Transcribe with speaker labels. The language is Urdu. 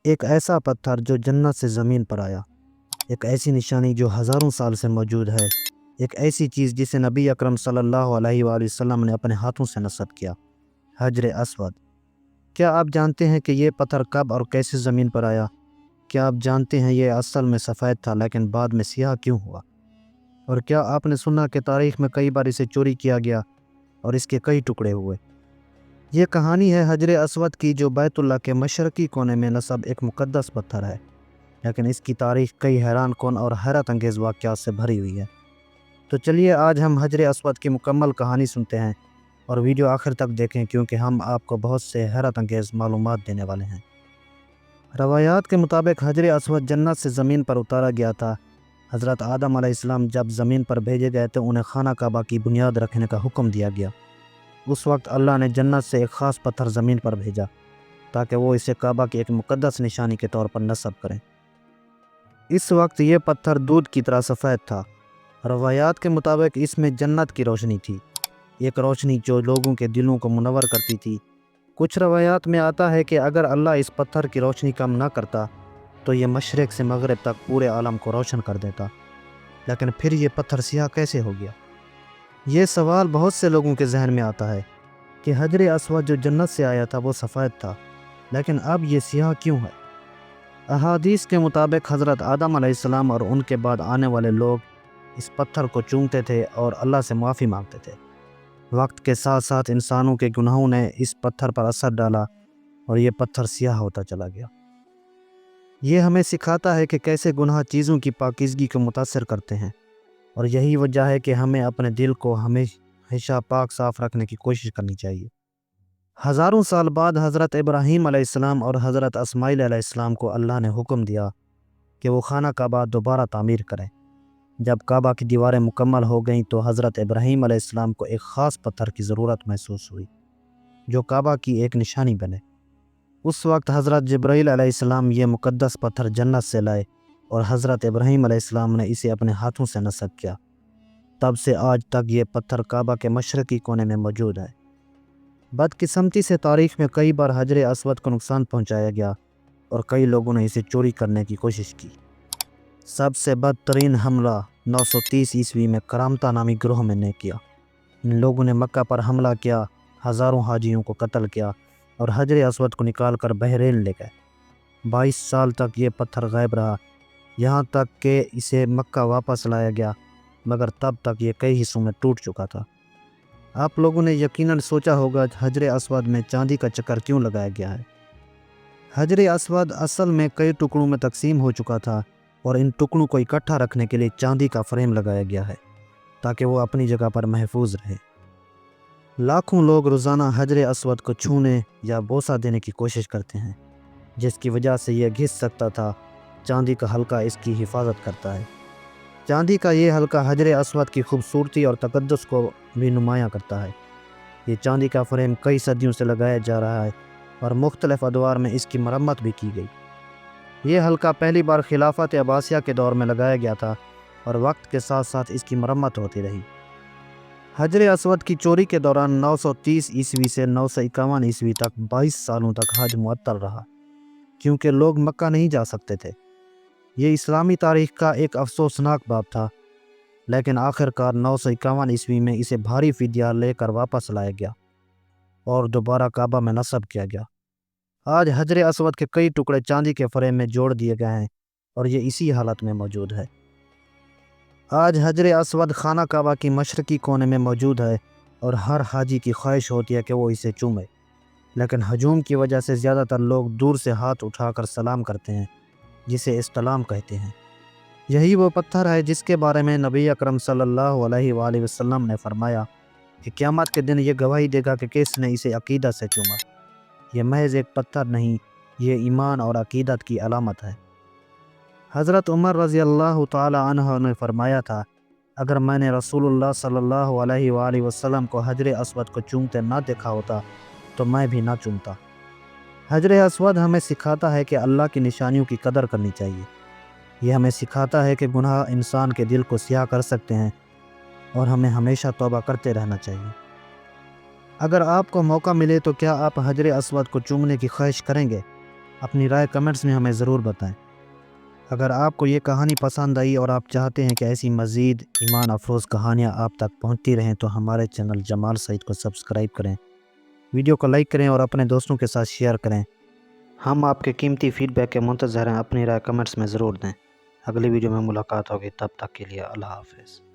Speaker 1: ایک ایسا پتھر جو جنت سے زمین پر آیا، ایک ایسی نشانی جو ہزاروں سال سے موجود ہے، ایک ایسی چیز جسے نبی اکرم صلی اللہ علیہ وآلہ وسلم نے اپنے ہاتھوں سے نصب کیا، حجر اسود۔ کیا آپ جانتے ہیں کہ یہ پتھر کب اور کیسے زمین پر آیا؟ کیا آپ جانتے ہیں یہ اصل میں سفید تھا لیکن بعد میں سیاہ کیوں ہوا؟ اور کیا آپ نے سنا کہ تاریخ میں کئی بار اسے چوری کیا گیا اور اس کے کئی ٹکڑے ہوئے؟ یہ کہانی ہے حجر اسود کی، جو بیت اللہ کے مشرقی کونے میں نصب ایک مقدس پتھر ہے، لیکن اس کی تاریخ کئی حیران کن اور حیرت انگیز واقعات سے بھری ہوئی ہے۔ تو چلیے آج ہم حجر اسود کی مکمل کہانی سنتے ہیں اور ویڈیو آخر تک دیکھیں، کیونکہ ہم آپ کو بہت سے حیرت انگیز معلومات دینے والے ہیں۔ روایات کے مطابق حجر اسود جنت سے زمین پر اتارا گیا تھا۔ حضرت آدم علیہ السلام جب زمین پر بھیجے گئے تو انہیں خانہ کعبہ کی بنیاد رکھنے کا حکم دیا گیا۔ اس وقت اللہ نے جنت سے ایک خاص پتھر زمین پر بھیجا تاکہ وہ اسے کعبہ کی ایک مقدس نشانی کے طور پر نصب کریں۔ اس وقت یہ پتھر دودھ کی طرح سفید تھا۔ روایات کے مطابق اس میں جنت کی روشنی تھی، ایک روشنی جو لوگوں کے دلوں کو منور کرتی تھی۔ کچھ روایات میں آتا ہے کہ اگر اللہ اس پتھر کی روشنی کم نہ کرتا تو یہ مشرق سے مغرب تک پورے عالم کو روشن کر دیتا، لیکن پھر یہ پتھر سیاہ کیسے ہو گیا؟ یہ سوال بہت سے لوگوں کے ذہن میں آتا ہے کہ حجر اسود جو جنت سے آیا تھا وہ سفید تھا، لیکن اب یہ سیاہ کیوں ہے؟ احادیث کے مطابق حضرت آدم علیہ السلام اور ان کے بعد آنے والے لوگ اس پتھر کو چومتے تھے اور اللہ سے معافی مانگتے تھے۔ وقت کے ساتھ ساتھ انسانوں کے گناہوں نے اس پتھر پر اثر ڈالا اور یہ پتھر سیاہ ہوتا چلا گیا۔ یہ ہمیں سکھاتا ہے کہ کیسے گناہ چیزوں کی پاکیزگی کو متاثر کرتے ہیں، اور یہی وجہ ہے کہ ہمیں اپنے دل کو ہمیشہ پاک صاف رکھنے کی کوشش کرنی چاہیے۔ ہزاروں سال بعد حضرت ابراہیم علیہ السلام اور حضرت اسماعیل علیہ السلام کو اللہ نے حکم دیا کہ وہ خانہ کعبہ دوبارہ تعمیر کریں۔ جب کعبہ کی دیواریں مکمل ہو گئیں تو حضرت ابراہیم علیہ السلام کو ایک خاص پتھر کی ضرورت محسوس ہوئی جو کعبہ کی ایک نشانی بنے۔ اس وقت حضرت جبرائیل علیہ السلام یہ مقدس پتھر جنت سے لائے اور حضرت ابراہیم علیہ السلام نے اسے اپنے ہاتھوں سے نصب کیا۔ تب سے آج تک یہ پتھر کعبہ کے مشرقی کونے میں موجود ہے۔ بدقسمتی سے تاریخ میں کئی بار حجر اسود کو نقصان پہنچایا گیا اور کئی لوگوں نے اسے چوری کرنے کی کوشش کی۔ سب سے بدترین حملہ 930 عیسوی میں کرامتہ نامی گروہ نے کیا۔ ان لوگوں نے مکہ پر حملہ کیا، ہزاروں حاجیوں کو قتل کیا اور حجر اسود کو نکال کر بحرین لے گئے۔ 22 سال تک یہ پتھر غائب رہا، یہاں تک کہ اسے مکہ واپس لایا گیا، مگر تب تک یہ کئی حصوں میں ٹوٹ چکا تھا۔ آپ لوگوں نے یقیناً سوچا ہوگا حجر اسود میں چاندی کا چکر کیوں لگایا گیا ہے۔ حجر اسود اصل میں کئی ٹکڑوں میں تقسیم ہو چکا تھا اور ان ٹکڑوں کو اکٹھا رکھنے کے لیے چاندی کا فریم لگایا گیا ہے تاکہ وہ اپنی جگہ پر محفوظ رہے۔ لاکھوں لوگ روزانہ حجر اسود کو چھونے یا بوسہ دینے کی کوشش کرتے ہیں، جس کی وجہ سے یہ گھس سکتا تھا۔ چاندی کا حلقہ اس کی حفاظت کرتا ہے۔ چاندی کا یہ حلقہ حجر اسود کی خوبصورتی اور تقدس کو بھی نمایاں کرتا ہے۔ یہ چاندی کا فریم کئی صدیوں سے لگایا جا رہا ہے اور مختلف ادوار میں اس کی مرمت بھی کی گئی۔ یہ حلقہ پہلی بار خلافت عباسیہ کے دور میں لگایا گیا تھا اور وقت کے ساتھ ساتھ اس کی مرمت ہوتی رہی۔ حجر اسود کی چوری کے دوران 930 عیسوی سے 951 عیسوی تک 22 سالوں تک حج معطل رہا، کیونکہ لوگ مکہ نہیں جا سکتے تھے۔ یہ اسلامی تاریخ کا ایک افسوسناک باب تھا، لیکن آخر کار 951 عیسوی میں اسے بھاری فدیہ لے کر واپس لایا گیا اور دوبارہ کعبہ میں نصب کیا گیا۔ آج حجر اسود کے کئی ٹکڑے چاندی کے فریم میں جوڑ دیے گئے ہیں اور یہ اسی حالت میں موجود ہے۔ آج حجر اسود خانہ کعبہ کی مشرقی کونے میں موجود ہے اور ہر حاجی کی خواہش ہوتی ہے کہ وہ اسے چومے، لیکن ہجوم کی وجہ سے زیادہ تر لوگ دور سے ہاتھ اٹھا کر سلام کرتے ہیں، جسے استلام کہتے ہیں۔ یہی وہ پتھر ہے جس کے بارے میں نبی اکرم صلی اللہ علیہ وآلہ وسلم نے فرمایا کہ قیامت کے دن یہ گواہی دے گا کہ کس نے اسے عقیدت سے چوما۔ یہ محض ایک پتھر نہیں، یہ ایمان اور عقیدت کی علامت ہے۔ حضرت عمر رضی اللہ تعالی عنہ نے فرمایا تھا، اگر میں نے رسول اللہ صلی اللہ علیہ وآلہ وسلم کو حجر اسود کو چومتے نہ دیکھا ہوتا تو میں بھی نہ چومتا۔ حجر اسود ہمیں سکھاتا ہے کہ اللہ کی نشانیوں کی قدر کرنی چاہیے۔ یہ ہمیں سکھاتا ہے کہ گناہ انسان کے دل کو سیاہ کر سکتے ہیں اور ہمیں ہمیشہ توبہ کرتے رہنا چاہیے۔ اگر آپ کو موقع ملے تو کیا آپ حجر اسود کو چومنے کی خواہش کریں گے؟ اپنی رائے کمنٹس میں ہمیں ضرور بتائیں۔ اگر آپ کو یہ کہانی پسند آئی اور آپ چاہتے ہیں کہ ایسی مزید ایمان افروز کہانیاں آپ تک پہنچتی رہیں تو ہمارے چینل جمال سعید کو سبسکرائب کریں، ویڈیو کو لائک کریں اور اپنے دوستوں کے ساتھ شیئر کریں۔ ہم آپ کے قیمتی فیڈ بیک کے منتظر ہیں، اپنی رائے کمنٹس میں ضرور دیں۔ اگلی ویڈیو میں ملاقات ہوگی، تب تک کے لیے اللہ حافظ۔